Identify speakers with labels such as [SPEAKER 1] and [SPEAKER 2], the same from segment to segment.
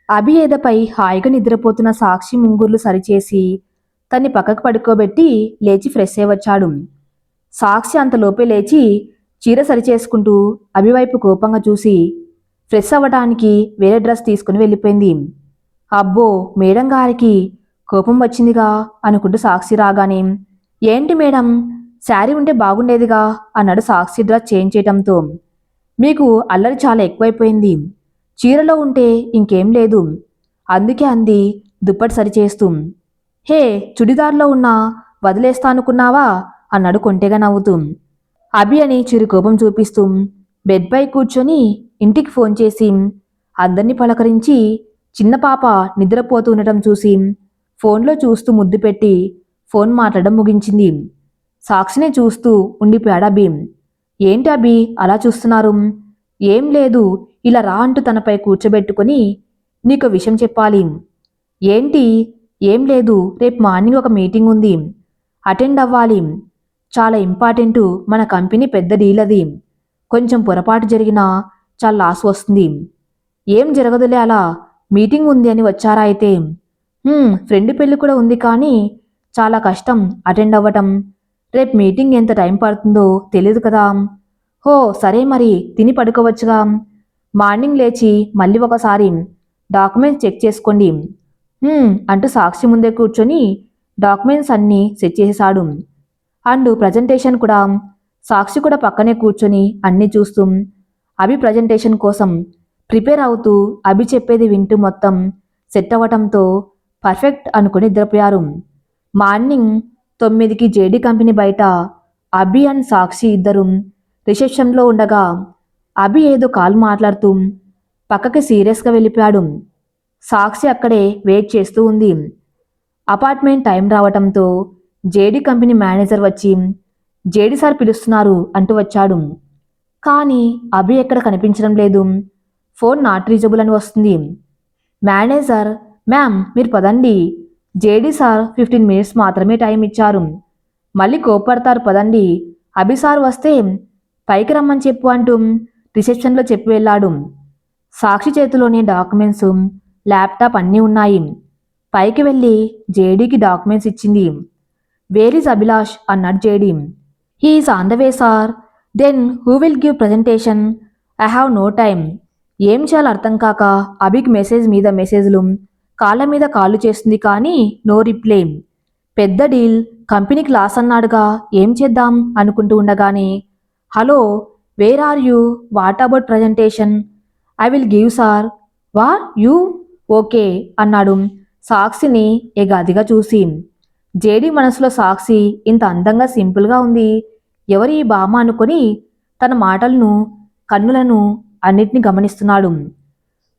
[SPEAKER 1] అభి ఏదపై హాయిగా నిద్రపోతున్న సాక్షి ముంగుర్లు సరిచేసి తన్ని పక్కకు పడుకోబెట్టి లేచి ఫ్రెష్ అయి వచ్చాడు. సాక్షి అంతలోపే లేచి చీర సరిచేసుకుంటూ అభి వైపు కోపంగా చూసి ఫ్రెష్ అవ్వడానికి వేరే డ్రెస్ తీసుకుని వెళ్ళిపోయింది. అబ్బో, మేడం గారికి కోపం వచ్చిందిగా అనుకుంటూ సాక్షి రాగానే, ఏంటి మేడం, శారీ ఉంటే బాగుండేదిగా అన్నాడు సాక్షి డ్రెస్ చేంజ్ చేయటంతో. మీకు అల్లరి చాలా ఎక్కువైపోయింది. చీరలో ఉంటే ఇంకేం లేదు, అందుకే అంది దుప్పటి సరిచేస్తూ. హే, చుడిదార్లో ఉన్నా వదిలేస్తా అనుకున్నావా అన్నాడు కొంటెగా నవ్వుతూ. అభి అని చిరుకోపం చూపిస్తూ బెడ్పై కూర్చొని ఇంటికి ఫోన్ చేసి అందర్నీ పలకరించి చిన్న పాప నిద్రపోతూ ఉండటం చూసి ఫోన్లో చూస్తూ ముద్దు పెట్టి ఫోన్ మాట్లాడడం ముగించింది. సాక్షిని చూస్తూ ఉండిపోయాడు అభి. ఏంటి అభి అలా చూస్తున్నారు? ఏం లేదు, ఇలా రా అంటూ తనపై కూర్చోబెట్టుకుని నీకు విషయం చెప్పాలి. ఏంటి? ఏం లేదు, రేపు మార్నింగ్ ఒక మీటింగ్ ఉంది, అటెండ్ అవ్వాలి. చాలా ఇంపార్టెంటు, మన కంపెనీ పెద్ద డీల్ అది. కొంచెం పొరపాటు జరిగినా చాలా లాస్ వస్తుంది. ఏం జరగదులే, అలా మీటింగ్ ఉంది అని వచ్చారా అయితే? ఫ్రెండ్ పెళ్ళి కూడా ఉంది, కానీ చాలా కష్టం అటెండ్ అవ్వటం. రేపు మీటింగ్ ఎంత టైం పడుతుందో తెలియదు కదా. హో సరే, మరి తిని పడుకోవచ్చుగా. మార్నింగ్ లేచి మళ్ళీ ఒకసారి డాక్యుమెంట్స్ చెక్ చేసుకోండి అంటూ సాక్షి ముందే కూర్చొని డాక్యుమెంట్స్ అన్నీ సెట్ చేసేశాడు. అండ్ ప్రజెంటేషన్ కూడా. సాక్షి కూడా పక్కనే కూర్చొని అన్నీ చూస్తూ అభి ప్రజెంటేషన్ కోసం ప్రిపేర్ అవుతూ అభి చెప్పేది వింటూ మొత్తం సెట్ అవ్వటంతో పర్ఫెక్ట్ అనుకుని నిద్రపోయారు. మార్నింగ్ 9కి జేడీ కంపెనీ బయట అభి అండ్ సాక్షి ఇద్దరు రిసెప్షన్లో ఉండగా అభి ఏదో కాల్ మాట్లాడుతూ పక్కకి సీరియస్గా వెళ్ళిపోయాడు. సాక్షి అక్కడే వెయిట్ చేస్తూ ఉంది. అపార్ట్మెంట్ టైం రావటంతో జేడీ కంపెనీ మేనేజర్ వచ్చి జేడీ సార్ పిలుస్తున్నారు అంటూ వచ్చాడు. కానీ అభి ఎక్కడ కనిపించడం లేదు. ఫోన్ నాట్ రీచబుల్ అని వస్తుంది. మేనేజర్, మ్యామ్ మీరు పదండి, జేడీ సార్ 15 మినిట్స్ మాత్రమే టైం ఇచ్చారు, మళ్ళీ కోప్పడతారు పదండి, అభి సార్ వస్తే పైకి రమ్మని చెప్పు అంటూ రిసెప్షన్లో చెప్పి వెళ్ళాడు. సాక్షి చేతిలోని డాక్యుమెంట్స్, ల్యాప్టాప్ అన్నీ ఉన్నాయి. పైకి వెళ్ళి జేడీకి డాక్యుమెంట్స్ ఇచ్చింది. వేర్ ఈజ్ అభిలాష్ అన్నాడు JD. He is on the way sir. Then who will give presentation? I have no time. ఏం చేయాలో అర్థం కాక అభికి మెసేజ్ మీద మెసేజ్లు, కాళ్ళ మీద కాళ్ళు చేస్తుంది, కానీ నో రిప్లై. పెద్ద డీల్, కంపెనీకి లాస్ అన్నాడుగా, ఏం చేద్దాం అనుకుంటూ ఉండగానే, hello, where are you? What about presentation? I will give sir. వా యూ? ఓకే అన్నాడు సాక్షిని ఎగాదిగా చూసి. జేడీ మనసులో సాక్షి ఇంత అందంగా సింపుల్గా ఉంది, ఎవరి ఈ బామ్మ అనుకొని తన మాటలను కన్నులను అన్నిటినీ గమనిస్తున్నాడు.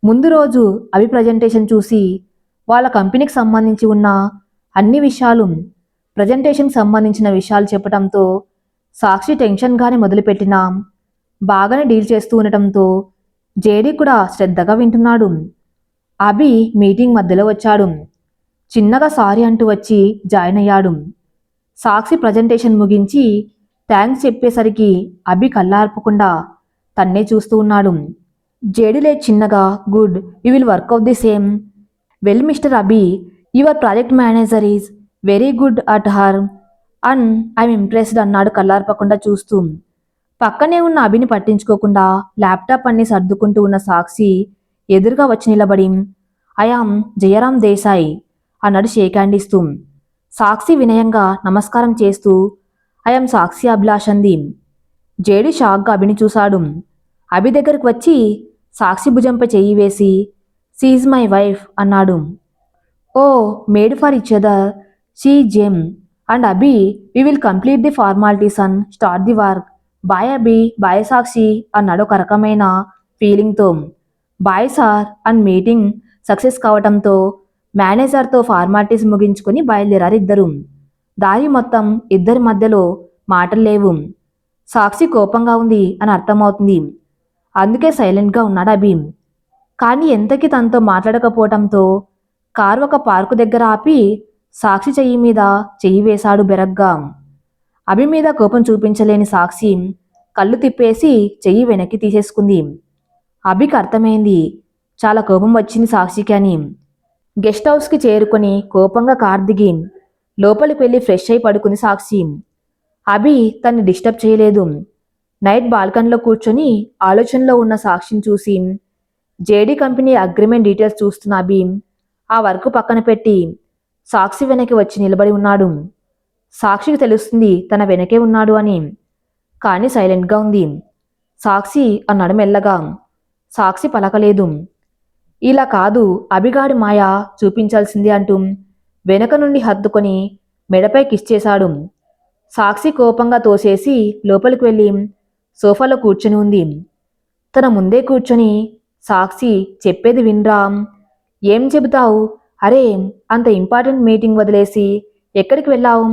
[SPEAKER 1] ముందు రోజు అభి ప్రజెంటేషన్ చూసి వాళ్ళ కంపెనీకి సంబంధించి ఉన్న అన్ని విషయాలు, ప్రజెంటేషన్కి సంబంధించిన విషయాలు చెప్పడంతో సాక్షి టెన్షన్గానే మొదలుపెట్టినా బాగానే డీల్ చేస్తూ ఉండటంతో జేడీ కూడా శ్రద్ధగా వింటున్నాడు. అభి మీటింగ్ మధ్యలో వచ్చాడు. చిన్నగా సారీ అంటూ వచ్చి జాయిన్ అయ్యాడు. సాక్షి ప్రజెంటేషన్ ముగించి థ్యాంక్స్ చెప్పేసరికి అభి కళ్ళార్పకుండా తన్నే చూస్తూ ఉన్నాడు. జేడీలే చిన్నగా, good, you will work out the same. Well mister Abhi, your project manager is very good at her and I'm impressed అన్నాడు కళ్ళార్పకుండా చూస్తూ. పక్కనే ఉన్న అభిని పట్టించుకోకుండా ల్యాప్టాప్ అన్ని సర్దుకుంటూ ఉన్న సాక్షి ఎదురుగా వచ్చి నిలబడి ఐఆమ్ జయరాం దేశాయ్ అన్నాడు షేక్ హ్యాండ్ ఇస్తూ. సాక్షి వినయంగా నమస్కారం చేస్తూ ఐఆమ్ సాక్షి అభిలాష్ అంది. జేడీ షాక్గా అభిని చూశాడు. అభి దగ్గరకు వచ్చి సాక్షి భుజంపై చెయ్యి వేసి షీఈజ్ మై వైఫ్ అన్నాడు. Oh, made for each other, షీ జెమ్ and Abhi, we will complete the formalities and start the work. Bye Abhi, bye Sakshi అన్నాడు ఒక రకమైన ఫీలింగ్తో. Bye sir and meeting success కావటంతో మేనేజర్తో ఫార్మాలిటీస్ ముగించుకొని బయలుదేరారు ఇద్దరు. దారి మొత్తం ఇద్దరి మధ్యలో మాటలు లేవు. సాక్షి కోపంగా ఉంది అని అర్థమవుతుంది, అందుకే సైలెంట్గా ఉన్నాడు అభి. కానీ ఎంతకీ తనతో మాట్లాడకపోవటంతో కారు ఒక పార్కు దగ్గర ఆపి సాక్షి చెయ్యి మీద చెయ్యి వేశాడు బెరగ్గా. అభి మీద కోపం చూపించలేని సాక్షి కళ్ళు తిప్పేసి చెయ్యి వెనక్కి తీసేసుకుంది. అభికి అర్థమైంది, చాలా కోపం వచ్చింది సాక్షికి అని గెస్ట్ హౌస్కి చేరుకొని కోపంగా కార్ దిగి లోపలికి వెళ్ళి ఫ్రెష్ అయి పడుకుంది సాక్షి. అభి తన్ని డిస్టర్బ్ చేయలేదు. నైట్ బాల్కనీలో కూర్చొని ఆలోచనలో ఉన్న సాక్షిని చూసి జేడీ కంపెనీ అగ్రిమెంట్ డీటెయిల్స్ చూస్తున్న అభి ఆ వర్క్ పక్కన పెట్టి సాక్షి వెనక్కి వచ్చి నిలబడి ఉన్నాడు. సాక్షికి తెలుస్తుంది తన వెనకే ఉన్నాడు అని, కానీ సైలెంట్గా ఉంది. సాక్షి అన్నాడు మెల్లగా. సాక్షి పలకలేదు. ఇలా కాదు, అభిగాడి మాయ చూపించాల్సింది అంటూ వెనక నుండి హత్తుకొని మెడపై కిస్ చేశాడు. సాక్షి కోపంగా తోసేసి లోపలికి వెళ్ళి సోఫాలో కూర్చొని ఉంది. తన ముందే కూర్చొని సాక్షి చెప్పేది వినరా? ఏం చెబుతావు? అరే, అంత ఇంపార్టెంట్ మీటింగ్ వదిలేసి ఎక్కడికి వెళ్ళావు?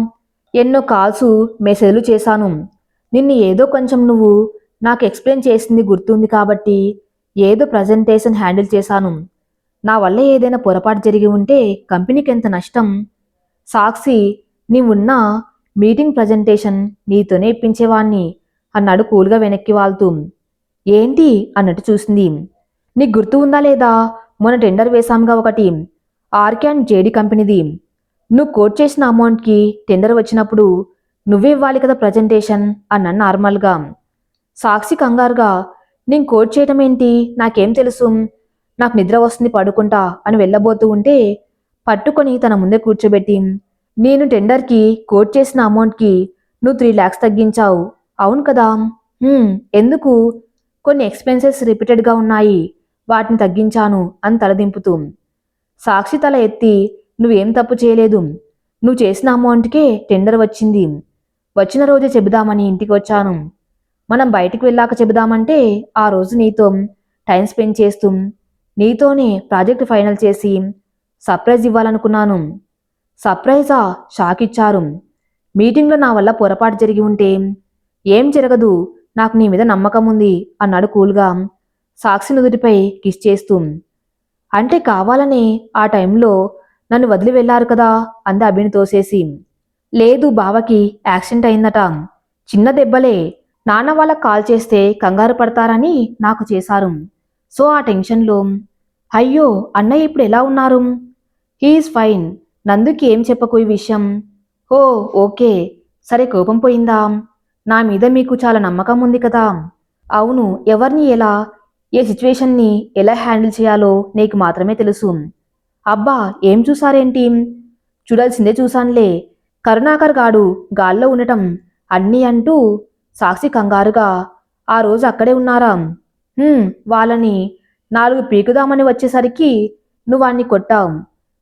[SPEAKER 1] ఎన్నో కాల్సు మెసేజ్లు చేశాను. నిన్ను ఏదో కొంచెం నువ్వు నాకు ఎక్స్ప్లెయిన్ చేసింది గుర్తుంది కాబట్టి ఏదో ప్రజెంటేషన్ హ్యాండిల్ చేశాను. నా వల్ల ఏదైనా పొరపాటు జరిగి ఉంటే కంపెనీకి ఎంత నష్టం? సాక్షి, నీవున్న మీటింగ్ ప్రజెంటేషన్ నీతోనే ఇప్పించేవాణ్ణి అన్నాడు కూల్గా వెనక్కి వాళ్తూ. ఏంటి అన్నట్టు చూసింది. నీకు గుర్తు ఉందా లేదా? మొన్న టెండర్ వేశాంగా ఒకటి, ఆర్కే అండ్ జేడీ కంపెనీది. నువ్వు కోట్ చేసిన అమౌంట్కి టెండర్ వచ్చినప్పుడు నువ్వే ఇవ్వాలి కదా ప్రజెంటేషన్ అన్నాను నార్మల్గా. సాక్షి కంగారుగా, నేను కోట్ చేయటం ఏంటి? నాకేం తెలుసు? నాకు నిద్ర వస్తుంది, పడుకుంటా అని వెళ్ళబోతూ ఉంటే పట్టుకొని తన ముందే కూర్చోబెట్టి, నేను టెండర్కి కోట్ చేసిన అమౌంట్కి నువ్వు 3 lakhs తగ్గించావు అవును కదా? ఎందుకు? కొన్ని ఎక్స్పెన్సెస్ రిపీటెడ్గా ఉన్నాయి, వాటిని తగ్గించాను అని తలదింపుతూ. సాక్షి తల ఎత్తి, నువ్వేం తప్పు చేయలేదు, నువ్వు చేసిన అమౌంట్కే టెండర్ వచ్చింది. వచ్చిన రోజే చెబుదామని ఇంటికి వచ్చాను. మనం బయటికి వెళ్ళాక చెబుదామంటే ఆ రోజు నీతో టైం స్పెండ్ చేస్తూ నీతోనే ప్రాజెక్ట్ ఫైనల్ చేసి సర్ప్రైజ్ ఇవ్వాలనుకున్నాను. సర్ప్రైజా? షాక్ ఇచ్చారు. మీటింగ్లో నా వల్ల పొరపాటు జరిగి ఉంటే? ఏం జరగదు, నాకు నీ మీద నమ్మకం ఉంది అన్నాడు కూల్గా సాక్షి నుదుటిపై కిస్ చేస్తూ. అంటే కావాలనే ఆ టైంలో నన్ను వదిలి వెళ్లారు కదా అంది అభిని తోసేసి. లేదు, బావకి యాక్సిడెంట్ అయిందట. చిన్న దెబ్బలే. నాన్న వాళ్ళకి కాల్ చేస్తే కంగారు పడతారని నాకు చేశారు. సో ఆ టెన్షన్లో. అయ్యో, అన్నయ్య ఇప్పుడు ఎలా ఉన్నారు? He's fine. నందుకి ఏం చెప్పకు ఈ విషయం. ఓ ఓకే, సరే. కోపం పోయిందా? నా మీద మీకు చాలా నమ్మకం ఉంది కదా. అవును, ఎవరిని ఎలా, ఏ సిచ్యువేషన్ని ఎలా హ్యాండిల్ చేయాలో నీకు మాత్రమే తెలుసు. అబ్బా, ఏం చూసారేంటి? చూడాల్సిందే చూశానులే. కరుణాకర్ గాడు గాల్లో ఉండటం అన్నీ అంటూ సాక్షి కంగారుగా, ఆ రోజు అక్కడే ఉన్నారా? వాళ్ళని 4 పీకుదామని వచ్చేసరికి నువ్వాణ్ణి కొట్టావు.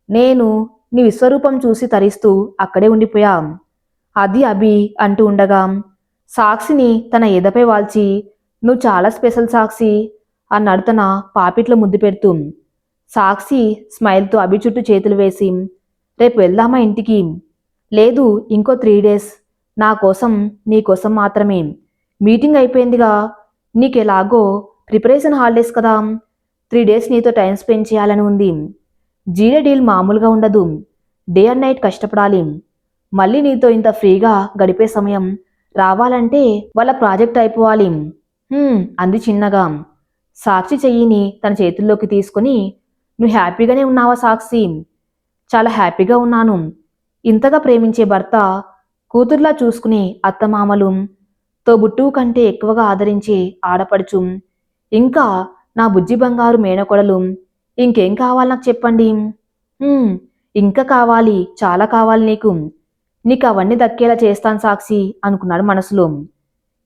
[SPEAKER 1] నేను నీ విశ్వరూపం చూసి తరిస్తూ అక్కడే ఉండిపోయా. అది అభి అంటూ ఉండగా సాక్షిని తన ఎదపై వాల్చి, నువ్వు చాలా స్పెషల్ సాక్షి అన్నాడు తన పాపిట్లో ముద్దు పెడుతూ. సాక్షి స్మైల్తో అభి చుట్టూ చేతులు వేసి, రేపు వెళ్దామా ఇంటికి? లేదు, ఇంకో 3 days. నా కోసం, నీ కోసం మాత్రమే. మీటింగ్ అయిపోయిందిగా, నీకెలాగో ప్రిపరేషన్ హాలిడేస్ కదా. 3 days నీతో టైం స్పెండ్ చేయాలని ఉంది. జీడే డీల్ మామూలుగా ఉండదు. డే అండ్ నైట్ కష్టపడాలి. మళ్ళీ నీతో ఇంత ఫ్రీగా గడిపే సమయం రావాలంటే వాళ్ళ ప్రాజెక్ట్ అయిపోవాలి. అంది చిన్నగా. సాక్షి చెయ్యిని తన చేతుల్లోకి తీసుకుని, నువ్వు హ్యాపీగానే ఉన్నావా సాక్షి? చాలా హ్యాపీగా ఉన్నాను. ఇంతగా ప్రేమించే భర్త, కూతుర్లా చూసుకునే అత్తమామలు, తోబుట్టువు కంటే ఎక్కువగా ఆదరించే ఆడపడుచు, ఇంకా నా బుజ్జి బంగారు మేనకొడలు, ఇంకేం కావాలి నాకు చెప్పండి? ఇంకా కావాలి, చాలా కావాలి నీకు అవన్నీ దక్కేలా చేస్తాను సాక్షి అనుకున్నాడు మనసులో.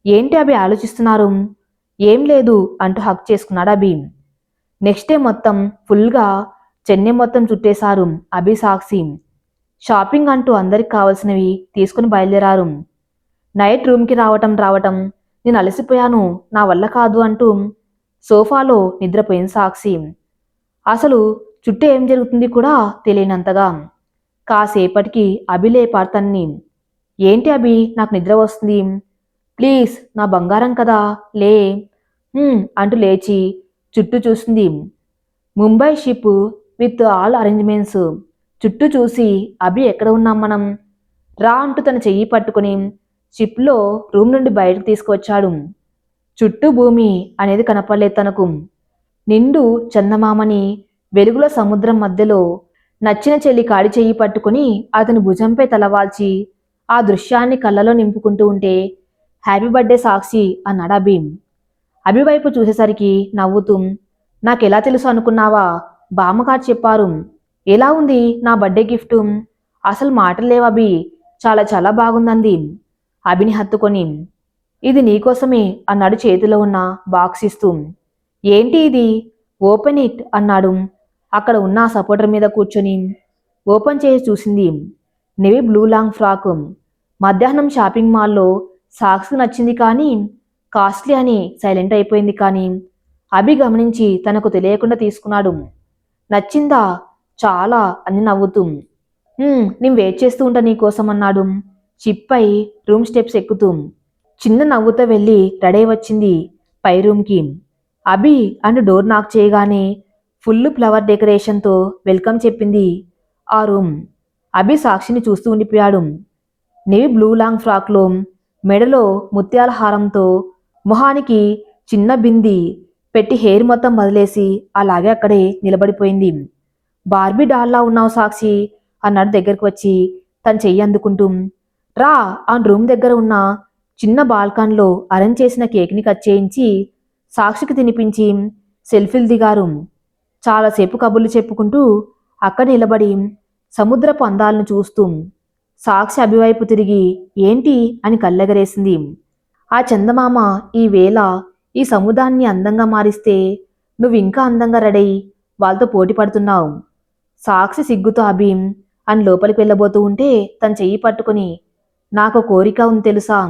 [SPEAKER 1] ఏంటి అభి ఆలోచిస్తున్నారు? ఏం లేదు అంటూ హక్ చేసుకున్నాడు అభి. నెక్స్ట్ డే మొత్తం ఫుల్గా చెన్నై మొత్తం చుట్టేశారు అభి సాక్షి. షాపింగ్ అంటూ అందరికి కావలసినవి తీసుకుని బయలుదేరారు. నైట్ రూమ్కి రావటం నేను అలసిపోయాను, నా వల్ల కాదు అంటూ సోఫాలో నిద్రపోయింది సాక్షి. అసలు చుట్టూ ఏం జరుగుతుంది కూడా తెలియనంతగా. కాసేపటికి అభి లేపాడు తన్ని. ఏంటి అభి, నాకు నిద్ర వస్తుంది, ప్లీజ్ నా బంగారం కదా, లే అంటూ లేచి చుట్టూ చూసింది. Mumbai ship with all arrangements. చుట్టూ చూసి, అభి ఎక్కడ ఉన్నాం మనం? రా అంటూ తన చెయ్యి పట్టుకుని షిప్లో రూమ్ నుండి బయటకు తీసుకువచ్చాడు. చుట్టూ భూమి అనేది కనపడలేదు తనకు. నిండు చందమామని వెలుగుల సముద్రం మధ్యలో నచ్చిన చెల్లి కాడి చెయ్యి పట్టుకుని అతని భుజంపై తలవాల్చి ఆ దృశ్యాన్ని కళ్ళలో నింపుకుంటూ ఉంటే హ్యాపీ బర్త్డే సాక్షి అన్నాడు అభి. అభి వైపు చూసేసరికి నవ్వుతూ నాకెలా తెలుసు అనుకున్నావా? బామ్మగారు చెప్పారు. ఎలా ఉంది నా బర్త్డే గిఫ్ట్? అసలు మాటలు లేవు అభి, చాలా చాలా బాగుందంది అభిని హత్తుకొని. ఇది నీకోసమే అన్నాడు చేతిలో ఉన్న బాక్స్ ఇస్తూ. ఏంటి ఇది? ఓపెన్ ఇట్ అన్నాడు అక్కడ ఉన్న ఆ సపోర్టర్ మీద కూర్చొని. ఓపెన్ చేసి చూసింది. Navy blue long frock. మధ్యాహ్నం షాపింగ్ మాల్లో సాక్స్కి నచ్చింది కానీ కాస్ట్లీ అని సైలెంట్ అయిపోయింది. కానీ అభి గమనించి తనకు తెలియకుండా తీసుకున్నాడు. నచ్చిందా? చాలా అని నవ్వుతూ. నేను వెయిట్ చేస్తూ ఉంటా నీకోసం అన్నాడు చిప్పై రూమ్ స్టెప్స్ ఎక్కుతూ. చిన్న నవ్వుతో వెళ్ళి రెడీ వచ్చింది పై రూమ్కి. అభి అండ్ డోర్ నాక్ చేయగానే ఫుల్ ఫ్లవర్ డెకరేషన్తో వెల్కమ్ చెప్పింది ఆ రూమ్. అభి సాక్షిని చూస్తూ ఉండిపోయాడు. నేవీ బ్లూ లాంగ్ ఫ్రాక్లో, మెడలో ముత్యాల హారంతో, మొహానికి చిన్న బింది పెట్టి హెయిర్ మొత్తం వదిలేసి అలాగే అక్కడే నిలబడిపోయింది. బార్బీ డాల్లా ఉన్నావు సాక్షి అన్నాడు దగ్గరకు వచ్చి తను చెయ్యి అందుకుంటూ. రా ఆ రూమ్ దగ్గర ఉన్న చిన్న బాల్కాన్లో అరేంజ్ చేసిన కేక్ని కట్ చేయించి సాక్షికి తినిపించి సెల్ఫీలు దిగారు. చాలాసేపు కబుర్లు చెప్పుకుంటూ అక్కడ నిలబడి సముద్రపు అందాలను చూస్తూ సాక్షి అభివైపు తిరిగి ఏంటి అని కళ్ళెగరేసింది. ఆ చందమామ ఈ వేళ ఈ సముద్రాన్ని అందంగా మారిస్తే నువ్వు ఇంకా అందంగా రెడీ వాళ్ళతో పోటీ పడుతున్నావు. సాక్షి సిగ్గుతో అభి అని లోపలికి వెళ్ళబోతూ ఉంటే తన చెయ్యి పట్టుకుని నాకు కోరిక ఉంది తెలుసా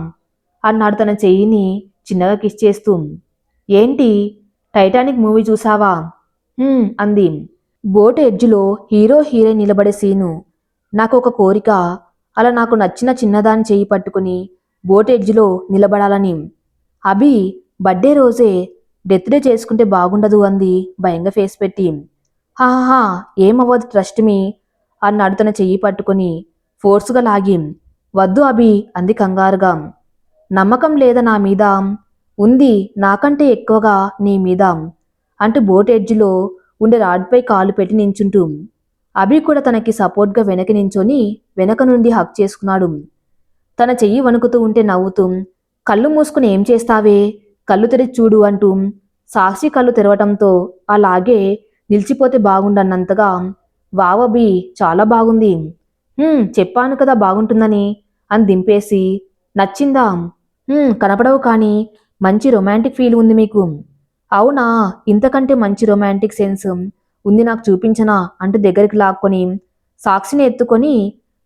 [SPEAKER 1] అన్నాడు తన చెయ్యిని చిన్నగా కిస్ చేస్తూ. ఏంటి? టైటానిక్ మూవీ చూసావా? అంది. బోట్ ఎడ్జ్లో హీరో హీరోయిన్ నిలబడే సీను. నాకు ఒక కోరిక, అలా నాకు నచ్చిన చిన్నదాన్ని చెయ్యి పట్టుకుని బోట్ ఎడ్జ్లో నిలబడాలని. అభి బర్త్డే రోజే డెత్ డే చేసుకుంటే బాగుండదు అంది భయంగా ఫేస్ పెట్టి. హాహా ఏమవ్వదు ట్రస్ట్ మీ అన్నాడు తన చెయ్యి పట్టుకుని ఫోర్సుగా లాగి. వద్దు అభి అంది కంగారుగా. నమ్మకం లేదా నా మీద? ఉంది, నాకంటే ఎక్కువగా నీ మీద అంటూ బోట్ ఎడ్జ్లో ఉండే రాడ్పై కాలు పెట్టి నించుంటూ అభి కూడా తనకి సపోర్ట్గా వెనక నించొని వెనక నుండి హక్ చేసుకున్నాడు. తన చెయ్యి వణుకుతూ ఉంటే నవ్వుతూ కళ్ళు మూసుకుని ఏం చేస్తావే, కళ్ళు తెరిచి చూడు అంటూ సాక్షి కళ్ళు తెరవటంతో అలాగే నిలిచిపోతే బాగుండన్నంతగా వావబి చాలా బాగుంది. చెప్పాను కదా బాగుంటుందని అని దింపేసి నచ్చిందా? కనపడవు కానీ మంచి రొమాంటిక్ ఫీల్ ఉంది మీకు. అవునా, ఇంతకంటే మంచి రొమాంటిక్ సెన్స్ ఉంది నాకు చూపించనా అంటూ దగ్గరికి లాక్కొని సాక్షిని ఎత్తుకొని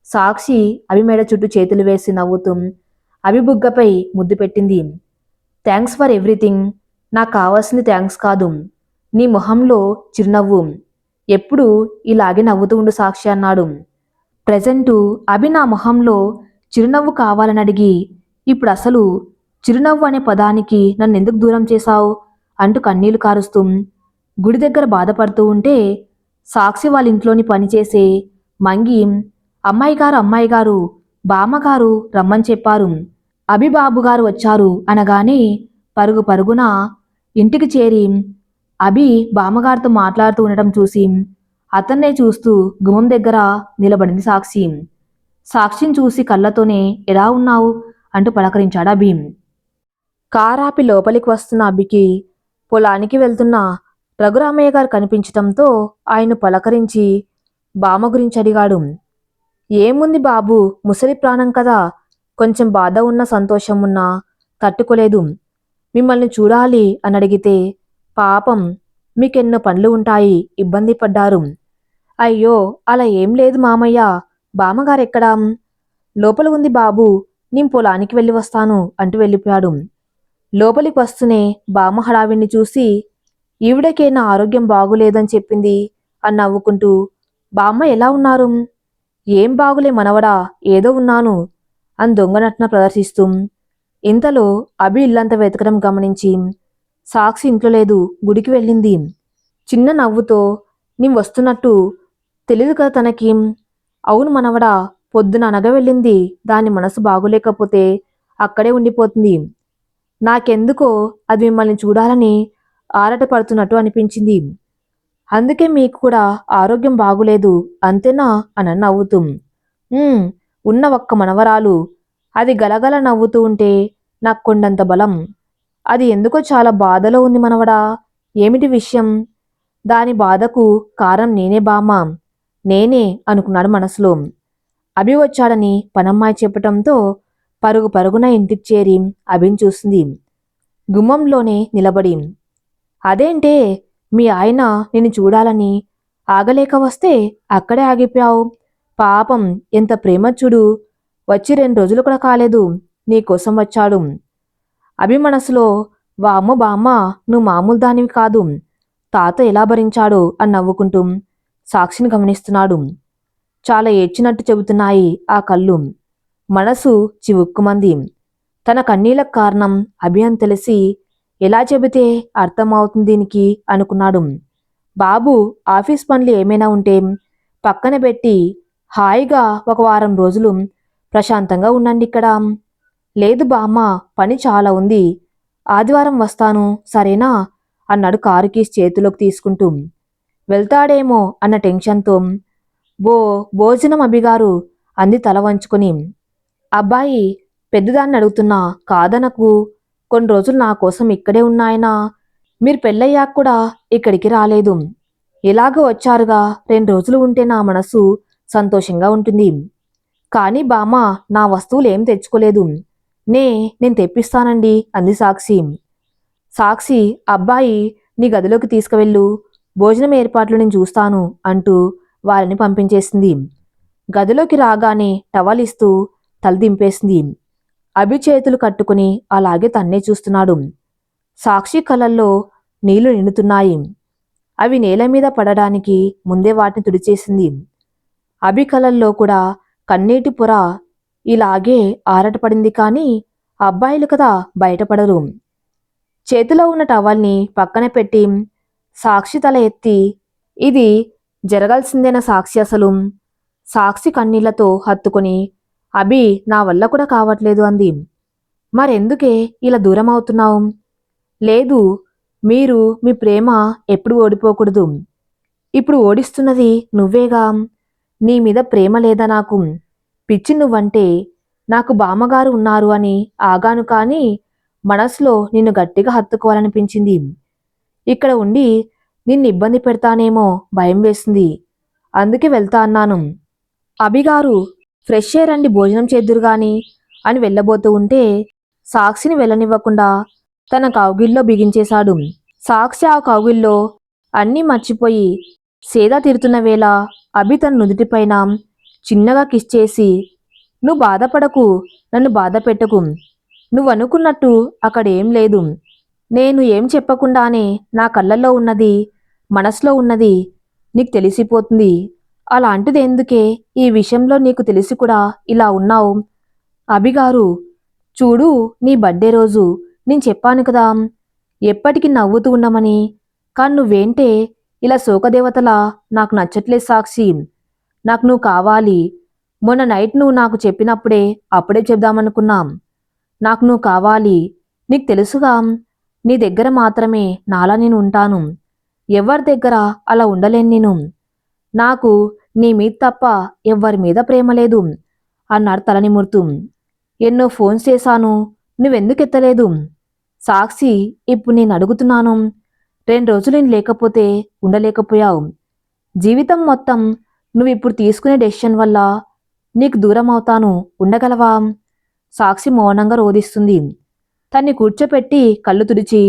[SPEAKER 1] సాక్షి అభి మెడ చుట్టూ చేతులు వేసి నవ్వుతూ అభి బుగ్గపై ముద్దు పెట్టింది. Thanks for everything. నాకు కావాల్సింది థ్యాంక్స్ కాదు, నీ మొహంలో చిరునవ్వు. ఎప్పుడు ఇలాగే నవ్వుతూ ఉండు సాక్షి అన్నాడు. ప్రజెంటు అభి నా మొహంలో చిరునవ్వు కావాలని అడిగి ఇప్పుడు అసలు చిరునవ్వు అనే పదానికి నన్నెందుకు దూరం చేశావు అంటూ కన్నీళ్లు కారుస్తూ గుడి దగ్గర బాధపడుతూ ఉంటే సాక్షి వాళ్ళ ఇంట్లోని పనిచేసే మంగి అమ్మాయి గారు బామ్మగారు రమ్మని చెప్పారు, అభిబాబు గారు వచ్చారు అనగానే పరుగు పరుగున ఇంటికి చేరి అభి బామ్మగారితో మాట్లాడుతూ ఉండటం చూసి అతన్నే చూస్తూ గుమ్మం దగ్గర నిలబడింది సాక్షి. సాక్షిని చూసి కళ్ళతోనే ఎలా ఉన్నావు అంటూ పలకరించాడు అభి. కారాపి లోపలికి వస్తున్న అభికి పొలానికి వెళ్తున్న రఘురామయ్య గారు కనిపించటంతో ఆయన పలకరించి బామ్మ గురించి అడిగాడు. ఏముంది బాబు, ముసలి ప్రాణం కదా, కొంచెం బాధ ఉన్నా సంతోషం ఉన్నా తట్టుకోలేదు. మిమ్మల్ని చూడాలి అని అడిగితే పాపం మీకెన్నో పనులు ఉంటాయి, ఇబ్బంది పడ్డారు. అయ్యో అలా ఏం లేదు మామయ్య, బామ్మగారెక్కడా? లోపల ఉంది బాబు, నేను పొలానికి వెళ్ళి వస్తాను అంటూ వెళ్ళిపోయాడు. లోపలికి వస్తూనే బామ్మ హడావిడిని చూసి ఈవిడకే నా ఆరోగ్యం బాగులేదని చెప్పింది అని నవ్వుకుంటూ బామ్మ ఎలా ఉన్నారు? ఏం బాగులే మనవడా, ఏదో ఉన్నాను అని దొంగనటన ప్రదర్శిస్తూ. ఇంతలో అభి ఇల్లంతా వెతకడం గమనించి సాక్షి ఇంట్లో లేదు, గుడికి వెళ్ళింది. చిన్న నవ్వుతో నేను వస్తున్నట్టు తెలీదు కదా తనకి. అవును మనవడా, పొద్దున అనగా వెళ్ళింది, దాని మనసు బాగులేకపోతే అక్కడే ఉండిపోతుంది. నాకెందుకో అది మిమ్మల్ని చూడాలని ఆరాటపడుతున్నట్టు అనిపించింది. అందుకే మీకు కూడా ఆరోగ్యం బాగులేదు అంతేనా అని నవ్వుతూ. "ఉమ్, ఉన్న ఒక్క మనవరాలు, అది గలగల నవ్వుతూ ఉంటే నాకు కొండంత బలం. అది ఎందుకో చాలా బాధలో ఉంది మనవడా. ఏమిటి విషయం? దాని బాధకు కారణం నేనే బామ్మ, నేనే అనుకున్నాడు మనసులో. అభి వచ్చాడని పనమ్మాయి చెప్పటంతో పరుగు పరుగున ఇంటికి చేరి అభిని చూసింది. గుమ్మంలోనే నిలబడి, అదేంటే మీ ఆయన నిన్ను చూడాలని ఆగలేక వస్తే అక్కడే ఆగిపోయావు. పాపం ఎంత ప్రేమ చూడు. వచ్చి 2 రోజులు కూడా కాలేదు, నీకోసం వచ్చాడు. అభి మనసులో, వామ్మో బామ్మ, నువ్వు మామూలు దానివి కాదు. తాత ఎలా భరించాడో అని నవ్వుకుంటూ సాక్షిని గమనిస్తున్నాడు. చాలా ఏడ్చినట్టు చెబుతున్నాయి ఆ కళ్ళు. మనసు చివుక్కుమంది. తన కన్నీళ్లకు కారణం అభి అని తెలిసి ఎలా చెబితే అర్థమవుతుంది దీనికి అనుకున్నాడు. బాబు ఆఫీస్ పనులు ఏమైనా ఉంటే పక్కన పెట్టి హాయిగా ఒక వారం రోజులు ప్రశాంతంగా ఉండండి ఇక్కడ. లేదు బామ్మ, పని చాలా ఉంది, ఆదివారం వస్తాను సరేనా అన్నాడు కారు కీస్ చేతిలోకి తీసుకుంటూ. వెళ్తాడేమో అన్న టెన్షన్తో, భోజనం అభిగారు అంది తల వంచుకొని. అబ్బాయి, పెద్దదాన్ని అడుగుతున్నా కాదనకు. కొన్ని రోజులు నా కోసం ఇక్కడే ఉన్నాయనా. మీరు పెళ్ళయ్యాక కూడా ఇక్కడికి రాలేదు. ఎలాగో వచ్చారుగా, 2 రోజులు ఉంటే నా మనసు సంతోషంగా ఉంటుంది. కానీ బామ్మ, నా వస్తువులు ఏం తెచ్చుకోలేదు. నేను తెప్పిస్తానండి అంది సాక్షి. సాక్షి, అబ్బాయి నీ గదిలోకి తీసుకువెళ్ళు, భోజనం ఏర్పాట్లు నేను చూస్తాను అంటూ వారిని పంపించేసింది. గదిలోకి రాగానే టవల్ ఇస్తూ తల దింపేసింది. అభి చేతులు కట్టుకుని అలాగే తన్నే చూస్తున్నాడు. సాక్షి కళ్ళల్లో నీళ్లు నిండుతున్నాయి. అవి నేల మీద పడడానికి ముందే వాటిని తుడిచేసింది. అభి కళ్ళల్లో కూడా కన్నీటి పొర ఇలాగే ఆరటపడింది. కానీ అబ్బాయిలు కదా, బయటపడరు. చేతిలో ఉన్న టవల్ని పక్కన పెట్టి సాక్షి తల ఎత్తి, ఇది జరగాల్సిందేనా సాక్షి అసలు? సాక్షి కన్నీళ్లతో హత్తుకుని, అభి నా వల్ల కూడా కావట్లేదు అంది. మరెందుకే ఇలా దూరం అవుతున్నావు? లేదు, మీరు మీ ప్రేమ ఎప్పుడు ఓడిపోకూడదు. ఇప్పుడు ఓడిస్తున్నది నువ్వేగా. నీ మీద ప్రేమ లేదా నాకు? పిచ్చి నువ్వంటే. నాకు బామ్మగారు ఉన్నారు అని ఆగాను, కానీ మనసులో నిన్ను గట్టిగా హత్తుకోవాలనిపించింది. ఇక్కడ ఉండి నిన్ను ఇబ్బంది పెడతానేమో భయం వేసింది, అందుకే వెళ్తా అన్నాను. అభిగారు, ఫ్రెష్ ఎయిర్ రండి, భోజనం చేద్దురుగాని అని వెళ్ళబోతూ ఉంటే సాక్షిని వెళ్ళనివ్వకుండా తన కౌగిల్లో బిగించేశాడు. సాక్షి ఆ కౌగిల్లో అన్నీ మర్చిపోయి సేద తీరుతున్న వేళ అభి తన నుదుటిపైన చిన్నగా కిస్ చేసి, నువ్వు బాధపడకు, నన్ను బాధ పెట్టకు. నువ్వనుకున్నట్టు అక్కడేం లేదు. నేను ఏం చెప్పకుండానే నా కళ్ళల్లో ఉన్నది, మనసులో ఉన్నది నీకు తెలిసిపోతుంది. అలాంటిదెందుకే ఈ విషయంలో నీకు తెలిసి కూడా ఇలా ఉన్నావు? అభిగారు, చూడు, నీ బర్త్డే రోజు నేను చెప్పాను కదా ఎప్పటికీ నవ్వుతూ ఉండమని. కానీ నువ్వేంటే ఇలా శోకదేవతలా? నాకు నచ్చట్లేదు సాక్షి. నాకు నువ్వు కావాలి. మొన్న నైట్ నువ్వు నాకు చెప్పినప్పుడే అప్పుడే చెప్దామనుకున్నాం. నాకు నువ్వు కావాలి. నీకు తెలుసుగా, నీ దగ్గర మాత్రమే నాలా నేను ఉంటాను. ఎవరి దగ్గర అలా ఉండలేను నేను. నాకు నీ మీద తప్ప ఎవ్వరి మీద ప్రేమ లేదు అన్నాడు తల నిమురుతూ. ఎన్నో ఫోన్స్ చేశాను, నువ్వెందుకు ఎత్తలేదు? సాక్షి, ఇప్పుడు నేను అడుగుతున్నాను. 2 రోజులు నేను లేకపోతే ఉండలేకపోయావు. జీవితం మొత్తం నువ్విప్పుడు తీసుకునే డెసిషన్ వల్ల నీకు దూరం అవుతాను, ఉండగలవా? సాక్షి మౌనంగా రోధిస్తుంది. తన్ని కూర్చోపెట్టి కళ్ళు తుడిచి,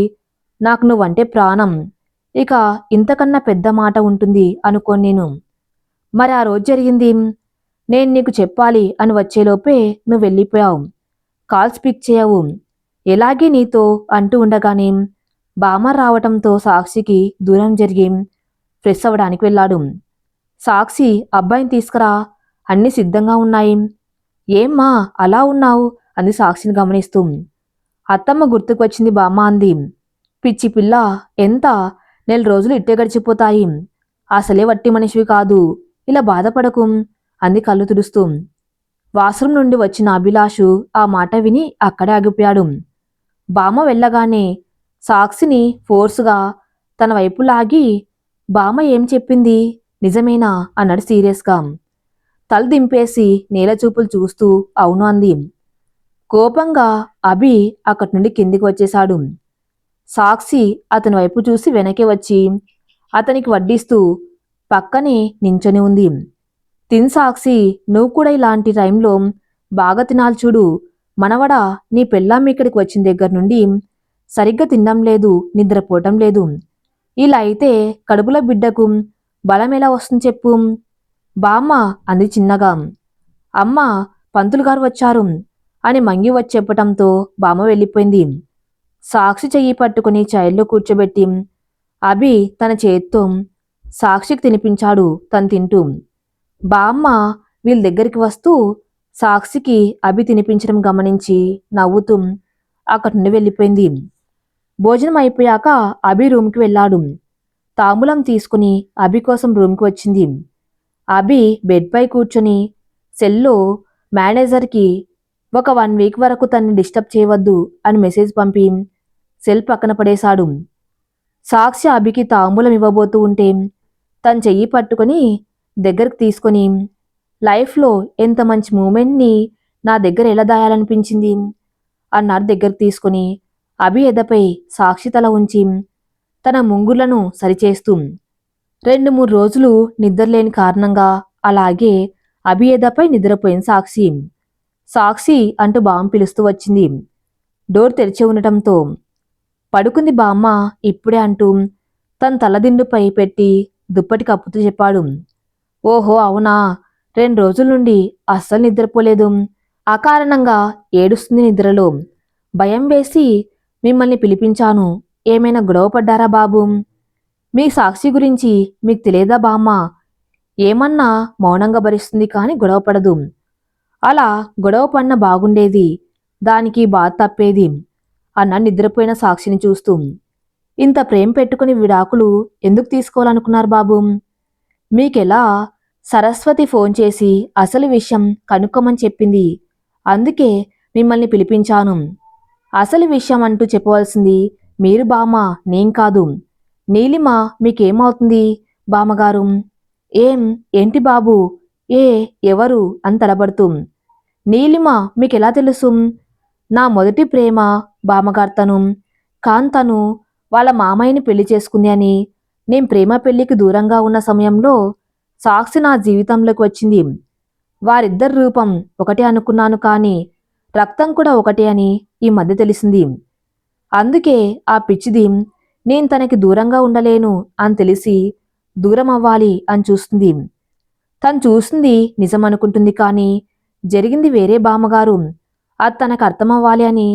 [SPEAKER 1] నాకు నువ్వంటే ప్రాణం, ఇక ఇంతకన్నా పెద్ద మాట ఉంటుంది అనుకోను నేను. మరి ఆ రోజు జరిగింది? నేను నీకు చెప్పాలి అని వచ్చేలోపే నువ్వు వెళ్ళిపోయావు. కాల్స్ పిక్ చేయవు. ఎలాగే నీతో అంటూ ఉండగానే బామ్మ రావటంతో సాక్షికి దూరం జరిగి ఫ్రెష్ అవ్వడానికి వెళ్ళాడు. సాక్షి, అబ్బాయిని తీసుకురా, అన్నీ సిద్ధంగా ఉన్నాయి. ఏమ్మా అలా ఉన్నావు అంది సాక్షిని గమనిస్తూ. అత్తమ్మ గుర్తుకు వచ్చింది బామ్మ అంది. పిచ్చి పిల్ల, ఎంత 4 రోజులు ఇట్టే గడిచిపోతాయి. అసలే వట్టి మనిషివి కాదు, ఇలా బాధపడకు అంది కళ్ళు తుడుస్తూ. వాష్రూమ్ నుండి వచ్చిన అభిలాషు ఆ మాట విని అక్కడే ఆగిపోయాడు. బామ్మ వెళ్ళగానే సాక్షిని ఫోర్సుగా తన వైపు లాగి, బామ్మ ఏం చెప్పింది నిజమేనా అన్నాడు సీరియస్గా. తల దింపేసి నేల చూపులు చూస్తూ అవును అంది. కోపంగా అభి అక్కడి నుండి కిందికి వచ్చేశాడు. సాక్షి అతని వైపు చూసి వెనకే వచ్చి అతనికి వడ్డిస్తూ పక్కనే నించొని ఉంది. తిన్ సాక్షి, నువ్వు కూడా ఇలాంటి టైంలో బాగా తినాలి చూడు. మనవడా, నీ పెళ్ళాం ఇక్కడికి వచ్చిన దగ్గర నుండి సరిగ్గా తినడం లేదు, నిద్రపోవటం లేదు. ఇలా అయితే కడుపులో బిడ్డకు బలం ఎలా వస్తుంది చెప్పు. బామ్మ అంది చిన్నగా. అమ్మ, పంతులు గారు వచ్చారు అని మంగి వచ్చి చెప్పటంతో బామ్మ వెళ్ళిపోయింది. సాక్షి చెయ్యి పట్టుకుని చైర్లో కూర్చోబెట్టి అభి తన చేత్తో సాక్షికి తినిపించాడు తను తింటూ. బామ్మ వీళ్ళ దగ్గరికి వస్తూ సాక్షికి అభి తినిపించడం గమనించి నవ్వుతూ అక్కడి నుండి వెళ్ళిపోయింది. భోజనం అయిపోయాక అభి రూమ్కి వెళ్ళాడు. తాంబూలం తీసుకుని అభి కోసం రూమ్కి వచ్చింది. అభి బెడ్పై కూర్చొని సెల్లో మేనేజర్కి ఒక 1 వీక్ వరకు తన్ని డిస్టర్బ్ చేయవద్దు అని మెసేజ్ పంపి సెల్ పక్కన పడేశాడు. సాక్షి అభికి తాంబూలం ఇవ్వబోతూ ఉంటే తన చెయ్యి పట్టుకొని దగ్గరకు తీసుకొని, లైఫ్లో ఎంత మంచి మూమెంట్ని నా దగ్గర ఎలా దాయాలనిపించింది అన్నారు దగ్గరకు తీసుకొని. అభి ఎదపై సాక్షి తల ఉంచి తన ముంగులను సరిచేస్తూ 2-3 రోజులు నిద్రలేని కారణంగా అలాగే అభి ఎదపై నిద్రపోయిన సాక్షి. సాక్షి అంటూ బామ్మ పిలుస్తూ వచ్చింది. డోర్ తెరిచి ఉండటంతో పడుకుంది బామ్మ ఇప్పుడే అంటూ తన తలదిండుపై పెట్టి దుప్పటి కప్పుతూ చెప్పాడు. ఓహో అవునా, 2 రోజుల నుండి అస్సలు నిద్రపోలేదు. ఆ కారణంగా ఏడుస్తుంది నిద్రలో. భయం వేసి మిమ్మల్ని పిలిపించాను. ఏమైనా గొడవ పడ్డారా బాబు? మీ సాక్షి గురించి మీకు తెలియదా బామ్మ? ఏమన్నా మౌనంగా భరిస్తుంది కానీ గొడవ పడదు. అలా గొడవ పడిన బాగుండేది, దానికి బాధ తప్పేది అన్న నిద్రపోయిన సాక్షిని చూస్తూ. ఇంత ప్రేమ పెట్టుకుని విడాకులు ఎందుకు తీసుకోవాలనుకున్నారు బాబు? మీకెలా? సరస్వతి ఫోన్ చేసి అసలు విషయం కనుక్కోమని చెప్పింది. అందుకే మిమ్మల్ని పిలిపించాను. అసలు విషయం అంటూ చెప్పవలసింది మీరు బామ్మ, నేం కాదు. నీలిమ మీకేమవుతుంది బామ్మగారు? ఏంటి బాబు? ఎవరు అని తడబడుతూ. నీలిమ మీకెలా తెలుసు? నా మొదటి ప్రేమ బామ్మగార్తను. కాంతను వాళ్ళ మామయ్యని పెళ్లి చేసుకుంది అని నేను ప్రేమ పెళ్లికి దూరంగా ఉన్న సమయంలో సాక్షి నా జీవితంలోకి వచ్చింది. వారిద్దరి రూపం ఒకటే అనుకున్నాను కానీ రక్తం కూడా ఒకటే అని ఈ మధ్య తెలిసింది. అందుకే ఆ పిచ్చిది నేను తనకి దూరంగా ఉండలేను అని తెలిసి దూరం అవ్వాలి అని చూస్తుంది. తను చూసింది నిజమనుకుంటుంది కానీ జరిగింది వేరే బామ్మగారు. అది తనకు అర్థమవ్వాలి అని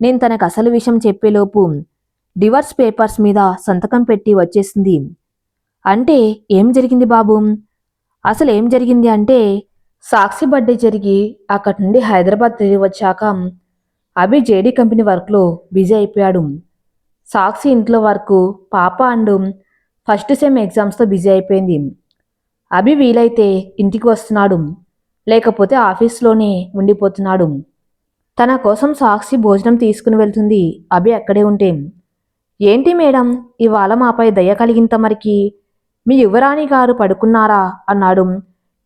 [SPEAKER 1] నేను తనకు అసలు విషయం చెప్పేలోపు డివర్స్ పేపర్స్ మీద సంతకం పెట్టి వచ్చేసింది. అంటే ఏం జరిగింది బాబు? అసలు ఏం జరిగింది అంటే సాక్షి బర్త్డే జరిగి అక్కడి నుండి హైదరాబాద్ తిరిగి వచ్చాక అభి జేడీ కంపెనీ వర్క్లో బిజీ అయిపోయాడు. సాక్షి ఇంట్లో వర్క్, పాప అండ్ ఫస్ట్ సెమ్ ఎగ్జామ్స్తో బిజీ అయిపోయింది. అభి వీలైతే ఇంటికి వస్తున్నాడు, లేకపోతే ఆఫీస్లోనే ఉండిపోతున్నాడు. తన కోసం సాక్షి భోజనం తీసుకుని వెళ్తుంది. అభి అక్కడే ఉంటే, ఏంటి మేడం ఇవాళ మాపై దయ కలిగింత మరికి? మీ యువరాణి గారు పడుకున్నారా అన్నాడు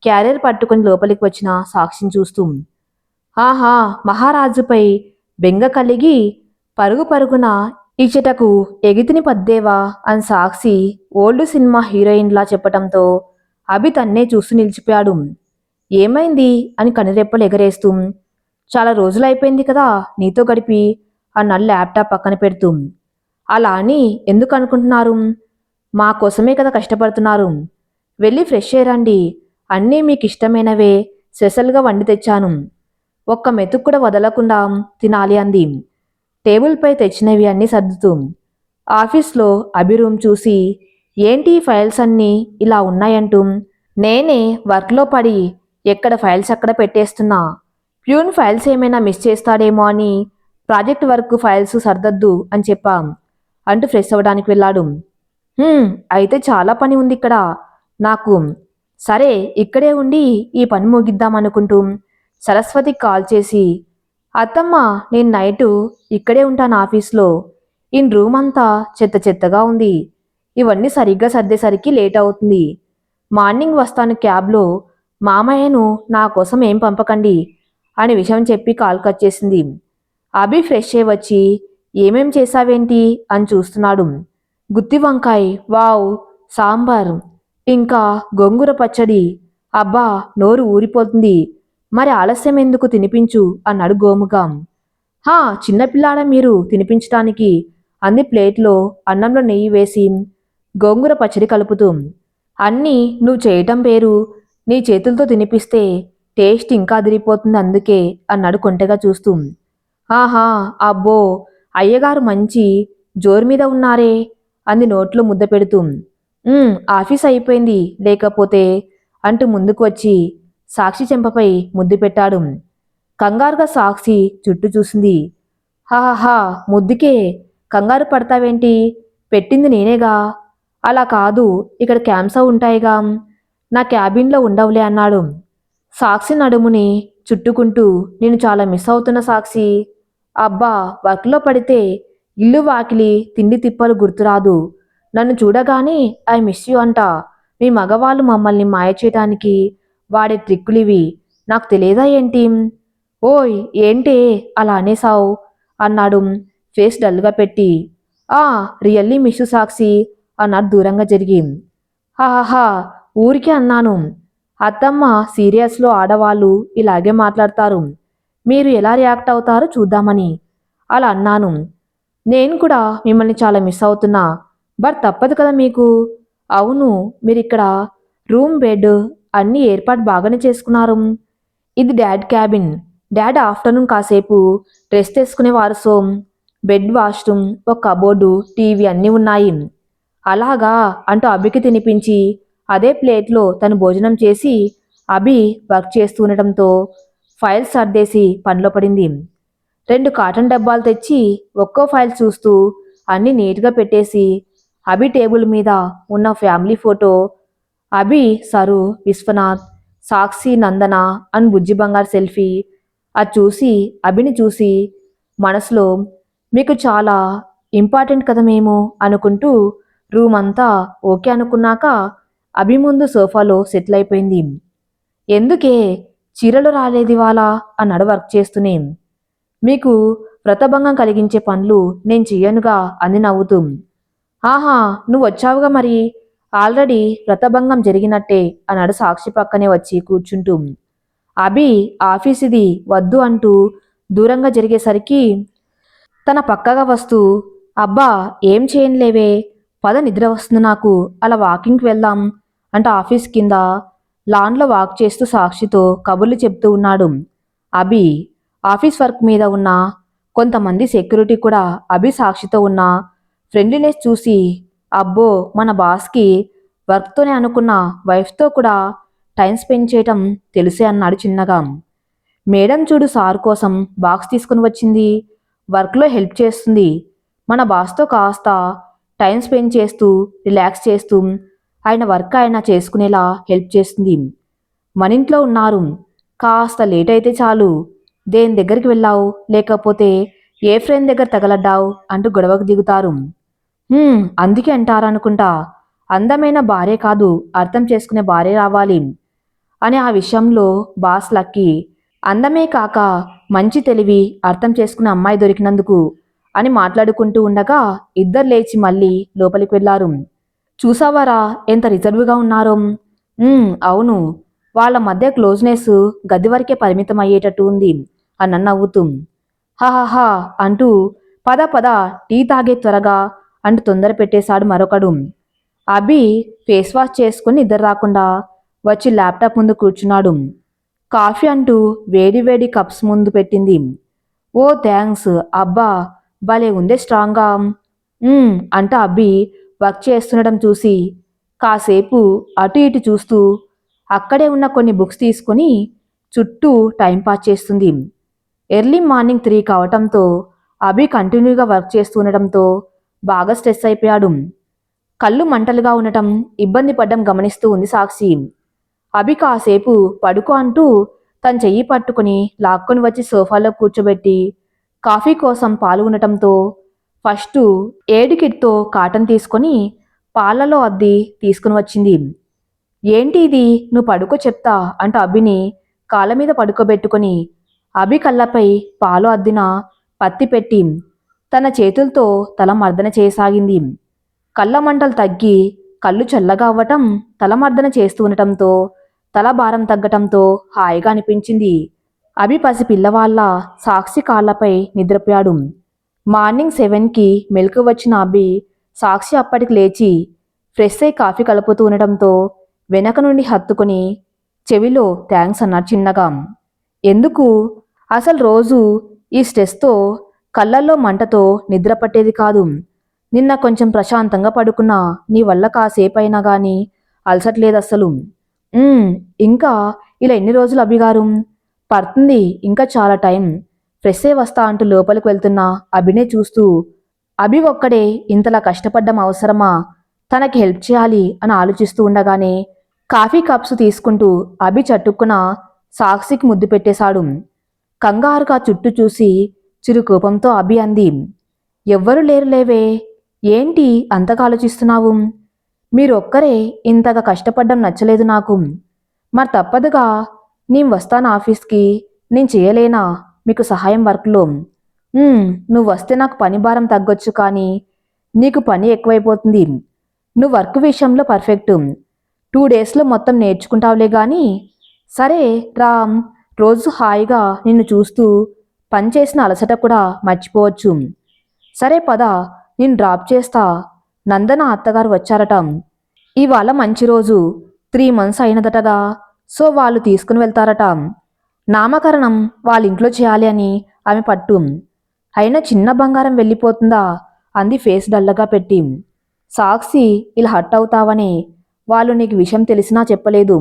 [SPEAKER 1] క్యారియర్ పట్టుకుని లోపలికి వచ్చిన సాక్షిని చూస్తూ. ఆహా, మహారాజుపై బెంగ కలిగి పరుగు పరుగున ఇచ్చటకు ఎగితిని పద్దేవా అని సాక్షి ఓల్డ్ సినిమా హీరోయిన్లా చెప్పటంతో అభి తన్నే చూస్తూ నిలిచిపోయాడు. ఏమైంది అని కనురెప్పలు ఎగరేస్తూ, చాలా రోజులైపోయింది కదా నీతో గడిపి అన్న ల్యాప్టాప్ పక్కన పెడుతూ. అలా అని ఎందుకు అనుకుంటున్నారు? మా కోసమే కదా కష్టపడుతున్నారు. వెళ్ళి ఫ్రెష్ అయ్యండి. అన్నీ మీకు ఇష్టమైనవే స్పెషల్గా వండి తెచ్చాను. ఒక్క మెతుకు కూడా వదలకుండా తినాలి అంది టేబుల్పై తెచ్చినవి అన్నీ సర్దుతూ. ఆఫీస్లో అభి రూమ్ చూసి, ఏంటి ఫైల్స్ అన్నీ ఇలా ఉన్నాయంటూ నేనే వర్క్లో పడి ఎక్కడ ఫైల్స్ అక్కడ పెట్టేస్తున్నా. ప్యూన్ ఫైల్స్ ఏమైనా మిస్ చేస్తాడేమో అని ప్రాజెక్ట్ వర్క్ ఫైల్స్ సర్దద్దు అని చెప్పాం అంటూ ఫ్రెష్ అవ్వడానికి వెళ్ళాడు. అయితే చాలా పని ఉంది ఇక్కడ నాకు. సరే ఇక్కడే ఉండి ఈ పని ముగిద్దామనుకుంటూ సరస్వతికి కాల్ చేసి, అత్తమ్మ నేను నైటు ఇక్కడే ఉంటాను ఆఫీస్లో, ఈ రూమ్ అంతా చెత్త చెత్తగా ఉంది. ఇవన్నీ సరిగ్గా సర్దేసరికి లేట్ అవుతుంది. మార్నింగ్ వస్తాను క్యాబ్లో. మామయ్యను నా కోసం ఏం పంపకండి అని విషయం చెప్పి కాల్ కట్ చేసింది. అభి ఫ్రెష్ అయ్యి వచ్చి ఏమేం చేశావేంటి అని చూస్తున్నాడు. గుత్తి వంకాయ్, వావ్, సాంబార్, ఇంకా గోంగూర పచ్చడి. అబ్బా, నోరు ఊరిపోతుంది. మరి ఆలస్యం ఎందుకు, తినిపించు అన్నాడు గోముగా. హా, చిన్నపిల్లాడ మీరు తినిపించటానికి అంది ప్లేట్లో అన్నంలో నెయ్యి వేసి గోంగూర పచ్చడి కలుపుతూ. అన్నీ నువ్వు చేయటం పేరు, నీ చేతులతో తినిపిస్తే టేస్ట్ ఇంకా అదిరిపోతుంది అందుకే అన్నాడు కొంటెగా చూస్తూ. ఆహా, అబ్బో, అయ్యగారు మంచి జోరు మీద ఉన్నారే అంది నోట్లో ముద్ద పెడుతూ. ఆఫీస్ అయిపోయింది లేకపోతే అంటూ ముందుకు వచ్చి సాక్షి చెంపపై ముద్దు పెట్టాడు. కంగారుగా సాక్షి చుట్టూ చూసింది. హాహా, ముద్దుకే కంగారు పడతావేంటి? పెట్టింది నేనేగా. అలా కాదు, ఇక్కడ క్యాంప్సా ఉంటాయిగా, నా క్యాబిన్లో ఉండవులే అన్నాడు. సాక్షి నడుముని చుట్టుకుంటూ నేను చాలా మిస్ అవుతున్న సాక్షి. అబ్బా, వర్క్లో పడితే ఇల్లు వాకిలి తిండి తిప్పలు గుర్తురాదు. నన్ను చూడగానే ఐ మిస్ యూ అంట. మీ మగవాళ్ళు మమ్మల్ని మాయ చేయటానికి వాడే ట్రిక్కులివి. నాకు తెలియదా ఏంటి? ఓయ్, ఏంటే అలా అనేసావు అన్నాడు ఫేస్ డల్గా పెట్టి. ఆ, రియల్లీ మిస్ యూ సాక్షి అన్నాడు దూరంగా జరిగి. హాహా, ఊరికే అన్నాను. అత్తమ్మ సీరియస్లో ఆడవాళ్ళు ఇలాగే మాట్లాడతారు. మీరు ఎలా రియాక్ట్ అవుతారో చూద్దామని అలా అన్నాను. నేను కూడా మిమ్మల్ని చాలా మిస్ అవుతున్నా. బట్ తప్పదు కదా మీకు. అవును, మీరిక్కడ రూమ్, బెడ్ అన్నీ ఏర్పాటు బాగానే చేసుకున్నారు. ఇది డాడ్ క్యాబిన్. డాడ్ ఆఫ్టర్నూన్ కాసేపు రెస్ట్ తీసుకునేవారు. సో బెడ్, వాష్రూమ్, ఒక కబోర్డు, టీవీ అన్నీ ఉన్నాయి. అలాగా అంటూ అభికి తినిపించి అదే ప్లేట్లో తను భోజనం చేసి అభి వర్క్ చేస్తూ ఉండటంతో ఫైల్స్ సర్దేసి పనిలో పడింది. 2 కాటన్ డబ్బాలు తెచ్చి ఒక్కో ఫైల్ చూస్తూ అన్నీ నీట్గా పెట్టేసి అభి టేబుల్ మీద ఉన్న ఫ్యామిలీ ఫోటో, అభి, సరు, విశ్వనాథ్, సాక్షి, నందన అని బుజ్జి బంగారు సెల్ఫీ అది చూసి అభిని చూసి మనసులో మీకు చాలా ఇంపార్టెంట్ కదా మేము అనుకుంటూ రూమ్ అంతా ఓకే అనుకున్నాక అభి ముందు సోఫాలో సెటిల్ అయిపోయింది. ఎందుకే చీరలు రాలేదు ఇవాళ అన్నాడు వర్క్ చేస్తూనే. మీకు వ్రతభంగం కలిగించే పనులు నేను చెయ్యనుగా అంది నవ్వుతూ. ఆహా, నువ్వు వచ్చావుగా మరి, ఆల్రెడీ వ్రతభంగం జరిగినట్టే అన్నాడు సాక్షి పక్కనే వచ్చి కూర్చుంటూ. అభి ఆఫీసుది వద్దు అంటూ దూరంగా జరిగేసరికి తన పక్కగా వస్తూ, అబ్బా, ఏం చేయనులేవే, పద, నిద్ర వస్తుంది నాకు, అలా వాకింగ్కి వెళ్దాం అంటూ ఆఫీస్ కింద లాన్లో వాక్ చేస్తూ సాక్షితో కబుర్లు చెప్తూ ఉన్నాడు. అభి ఆఫీస్ వర్క్ మీద ఉన్న కొంతమంది సెక్యూరిటీ కూడా అభి సాక్షితో ఉన్న ఫ్రెండ్లీనెస్ చూసి, అబ్బో, మన బాస్కి వర్క్తోనే అనుకున్న వైఫ్తో కూడా టైం స్పెండ్ చేయటం తెలుసే అన్నాడు చిన్నగా. మేడం చూడు, సార్ కోసం బాక్స్ తీసుకుని వచ్చింది, వర్క్లో హెల్ప్ చేస్తుంది. మన బాస్తో కాస్త టైం స్పెండ్ చేస్తూ రిలాక్స్ చేస్తూ ఆయన వర్క్ ఆయన చేసుకునేలా హెల్ప్ చేస్తుంది. మన ఇంట్లో ఉన్నారు, కాస్త లేట్ అయితే చాలు, దేని దగ్గరికి వెళ్ళావు, లేకపోతే ఏ ఫ్రెండ్ దగ్గర తగలడ్డావు అంటూ గొడవకు దిగుతారు. అందుకే అంటారనుకుంటా, అందమైన భార్య కాదు, అర్థం చేసుకునే భార్య రావాలి అని. ఆ విషయంలో బాస్ లక్కీ. అందమే కాక మంచి తెలివి, అర్థం చేసుకునే అమ్మాయి దొరికినందుకు అని మాట్లాడుకుంటూ ఉండగా ఇద్దరు లేచి మళ్ళీ లోపలికి వెళ్లారు. చూసావారా ఎంత రిజర్వ్గా ఉన్నారో? అవును, వాళ్ళ మధ్య క్లోజ్నెస్ గది వరకే పరిమితం అయ్యేటట్టు ఉంది అన్న నవ్వుతూ. హాహాహా అంటూ పద పద టీ తాగే త్వరగా అంటూ తొందర పెట్టేశాడు మరొకడు. అభి ఫేస్ వాష్ చేసుకుని నిద్ర రాకుండా వచ్చి ల్యాప్టాప్ ముందు కూర్చున్నాడు. కాఫీ అంటూ వేడి వేడి కప్స్ ముందు పెట్టింది. ఓ థ్యాంక్స్, అబ్బా, భలే ఉందే స్ట్రాంగ్గా అంటూ అబ్బి వర్క్ చేస్తుండడం చూసి కాసేపు అటు ఇటు చూస్తూ అక్కడే ఉన్న కొన్ని బుక్స్ తీసుకుని చుట్టూ టైంపాస్ చేస్తుంది. ఎర్లీ మార్నింగ్ 3 కావటంతో అభి కంటిన్యూగా వర్క్ చేస్తుండటంతో బాగా స్ట్రెస్ అయిపోయాడు. కళ్ళు మంటలుగా ఉండటం, ఇబ్బంది పడ్డం గమనిస్తూ ఉంది సాక్షి. అభి కాసేపు పడుకో అంటూ తన చెయ్యి పట్టుకుని లాక్కొని వచ్చి సోఫాలో కూర్చోబెట్టి కాఫీ కోసం పాలు ఉండటంతో ఫస్టు ఏడు కిట్తో కాటన్ తీసుకొని పాలలో అద్ది తీసుకుని వచ్చింది. ఏంటి ఇది, నువ్వు పడుకో చెప్తా అంటూ అభిని కాళ్ళ మీద పడుకోబెట్టుకొని అభి కళ్ళపై పాలు అద్దిన పత్తి పెట్టి తన చేతులతో తల మర్దన చేయసాగింది. కళ్ళ మంటలు తగ్గి కళ్ళు చల్లగా అవ్వటం, తల మర్దన చేస్తూ ఉండటంతో తల భారం తగ్గటంతో హాయిగా అనిపించింది. అభి పసి పిల్లవాళ్ళ సాక్షి కాళ్ళపై నిద్రపోయాడు. మార్నింగ్ 7కి మెలకు వచ్చిన అభి సాక్షి అప్పటికి లేచి ఫ్రెష్ అయి కాఫీ కలుపుతూ ఉండటంతో వెనక నుండి హత్తుకుని చెవిలో థ్యాంక్స్ అన్నాడు చిన్నగా. ఎందుకు? అసలు రోజు ఈ స్ట్రెస్తో కళ్ళల్లో మంటతో నిద్ర పట్టేది కాదు. నిన్న కొంచెం ప్రశాంతంగా పడుకున్నా, నీ వల్ల కాసేపైనా గాని అలసట్లేదు అస్సలు. ఇంకా ఇలా ఎన్ని రోజులు అభిగారు? పడుతుంది ఇంకా చాలా టైం. ఫ్రెష్ అయి వస్తా అంటూ లోపలికి వెళ్తున్నా అభినే చూస్తూ, అభి ఒక్కడే ఇంతలా కష్టపడ్డం అవసరమా? తనకి హెల్ప్ చేయాలి అని ఆలోచిస్తూ ఉండగానే కాఫీ కప్స్ తీసుకుంటూ అభి చట్టుక్కున సాక్షికి ముద్దు పెట్టేశాడు. కంగారుగా చుట్టూ చూసి చిరు కోపంతో అభి అంది, ఎవ్వరూ లేరులేవే, ఏంటి అంతగా ఆలోచిస్తున్నావు? మీరొక్కరే ఇంతగా కష్టపడ్డం నచ్చలేదు నాకు. మరి తప్పదుగా, నేను వస్తాను ఆఫీస్కి. నేను చేయలేనా మీకు సహాయం వర్క్లో? నువ్వు వస్తే నాకు పని భారం తగ్గొచ్చు, కానీ నీకు పని ఎక్కువైపోతుంది. నువ్వు వర్క్ విషయంలో పర్ఫెక్ట్. 2 డేస్లో మొత్తం నేర్చుకుంటావులే గాని. సరే రామ్, రోజు హాయిగా నిన్ను చూస్తూ పని చేసిన అలసట కూడా మర్చిపోవచ్చు. సరే పద, నేను డ్రాప్ చేస్తా. నందన అత్తగారు వచ్చారట. ఇవాళ మంచి రోజు, 3 months అయినదటగా. సో వాళ్ళు తీసుకుని వెళ్తారట. నామకరణం వాళ్ళ ఇంట్లో చేయాలి అని ఆమె పట్టు. అయినా చిన్న బంగారం వెళ్ళిపోతుందా అంది ఫేస్ డల్లగా పెట్టి. సాక్షి, ఇలా హట్ అవుతావని వాళ్ళు నీకు విషయం తెలిసినా చెప్పలేదు.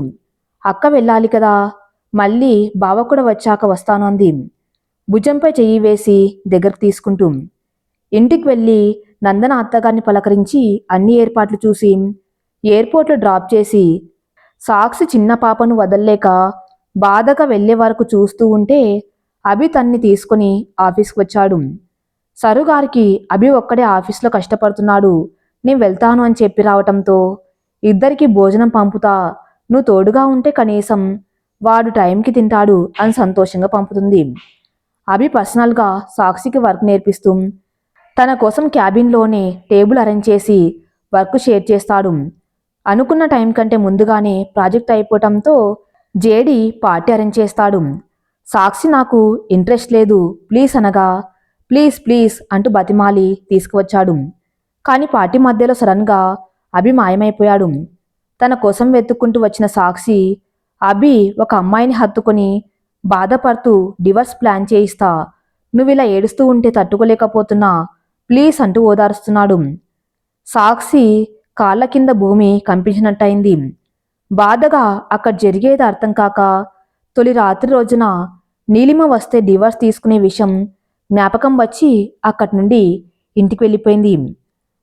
[SPEAKER 1] అక్క వెళ్ళాలి కదా, మళ్ళీ బావ కూడా వచ్చాక వస్తాను అంది భుజంపై చెయ్యి వేసి దగ్గరకు తీసుకుంటూ. ఇంటికి వెళ్ళి నందన అత్తగారిని పలకరించి అన్ని ఏర్పాట్లు చూసి ఎయిర్పోర్ట్లో డ్రాప్ చేసి సాక్షి చిన్న పాపను వదల్లేక బాధగా వెళ్లే వరకు చూస్తూ ఉంటే అభి తన్ని తీసుకుని ఆఫీస్కి వచ్చాడు. సరుగారికి అభి ఒక్కడే ఆఫీస్లో కష్టపడుతున్నాడు, నేను వెళ్తాను అని చెప్పి రావటంతో ఇద్దరికి భోజనం పంపుతా, నువ్వు తోడుగా ఉంటే కనీసం వాడు టైంకి తింటాడు అని సంతోషంగా పంపుతుంది. అభి పర్సనల్గా సాక్షికి వర్క్ నేర్పిస్తూ తన కోసం క్యాబిన్లోనే టేబుల్ అరేంజ్ చేసి వర్క్ షేర్ చేస్తాడు. అనుకున్న టైం కంటే ముందుగానే ప్రాజెక్ట్ అయిపోవటంతో జేడి పార్టీ అరేంజ్ చేస్తాడు. సాక్షి నాకు ఇంట్రెస్ట్ లేదు ప్లీజ్ అనగా ప్లీజ్ ప్లీజ్ అంటూ బతిమాలి తీసుకువచ్చాడు. కానీ పార్టీ మధ్యలో సడన్గా అభి మాయమైపోయాడు. తన కోసం వెతుక్కుంటూ వచ్చిన సాక్షి అభి ఒక అమ్మాయిని హత్తుకొని బాధపడుతూ డివర్స్ ప్లాన్ చేయిస్తా, నువ్వు ఇలా ఏడుస్తూ ఉంటే తట్టుకోలేకపోతున్నా, ప్లీజ్ అంటూ ఓదారుస్తున్నాడు. సాక్షి కాళ్ళ కింద భూమి కంపించినట్టయింది. బాధగా అక్కడ జరిగేది అర్థం కాక తొలి రాత్రి రోజున నీలిమ వస్తే డివర్స్ తీసుకునే విషయం జ్ఞాపకం వచ్చి అక్కడి నుండి ఇంటికి వెళ్ళిపోయింది.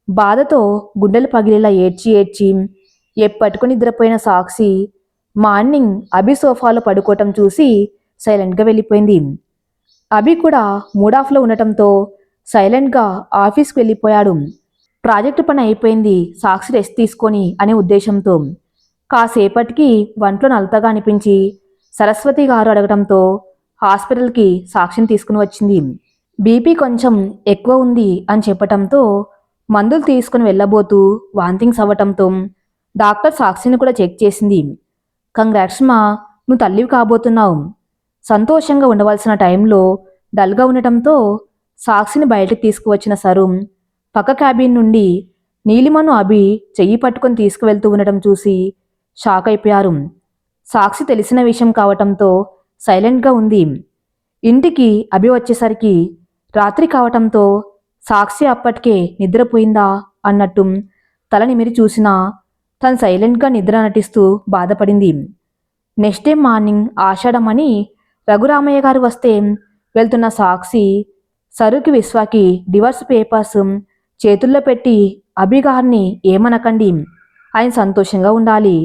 [SPEAKER 1] బాధతో గుండెలు పగిలేలా ఏడ్చి ఏడ్చి ఎప్పటికో నిద్రపోయిన సాక్షి మార్నింగ్ అభి సోఫాలో పడుకోవటం చూసి సైలెంట్గా వెళ్ళిపోయింది. అభి కూడా మూడాఫ్లో ఉండటంతో సైలెంట్గా ఆఫీస్కి వెళ్ళిపోయాడు. ప్రాజెక్టు పని అయిపోయింది, సాక్షి రెస్ట్ తీసుకొని అనే ఉద్దేశంతో. కాసేపటికి వంట్లో నలతగా అనిపించి సరస్వతి గారు అడగటంతో హాస్పిటల్కి సాక్షిని తీసుకుని వచ్చింది. బీపీ కొంచెం ఎక్కువ ఉంది అని చెప్పటంతో మందులు తీసుకుని వెళ్ళబోతూ వాంతింగ్స్ అవ్వటంతో డాక్టర్ సాక్షిని కూడా చెక్ చేసింది. కంగ్రాట్స్ మా, నువ్వు తల్లివి కాబోతున్నావు. సంతోషంగా ఉండవలసిన టైంలో డల్గా ఉండటంతో సాక్షిని బయటకు తీసుకువచ్చిన సరు పక్క క్యాబిన్ నుండి నీలిమను అభి చెయ్యి పట్టుకొని తీసుకువెళ్తూ ఉండటం చూసి షాక్ అయిపోయారు. సాక్షి తెలిసిన విషయం కావటంతో సైలెంట్గా ఉంది. ఇంటికి అభి వచ్చేసరికి రాత్రి కావటంతో సాక్షి అప్పటికే నిద్రపోయిందా అన్నట్టు తల నిమిరి చూసినా తను సైలెంట్గా నిద్ర నటిస్తూ బాధపడింది. నెక్స్ట్ డే మార్నింగ్ ఆషాఢమని రఘురామయ్య గారు వస్తే వెళ్తున్న సాక్షి సరుకి విశ్వాకి డివర్స్ పేపర్స్ చేతుల్లో పెట్టి అభి గారిని ఏమనకండి, ఆయన సంతోషంగా ఉండాలి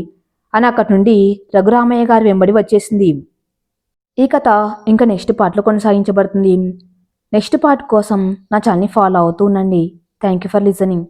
[SPEAKER 1] అని అక్కడి నుండి రఘురామయ్య గారి వెంబడి వచ్చేసింది. ఈ కథ ఇంకా నెక్స్ట్ పార్ట్లో కొనసాగించబడుతుంది. నెక్స్ట్ పార్ట్ కోసం నా ఛానల్ని ఫాలో అవుతూ ఉండండి. Thank you for listening.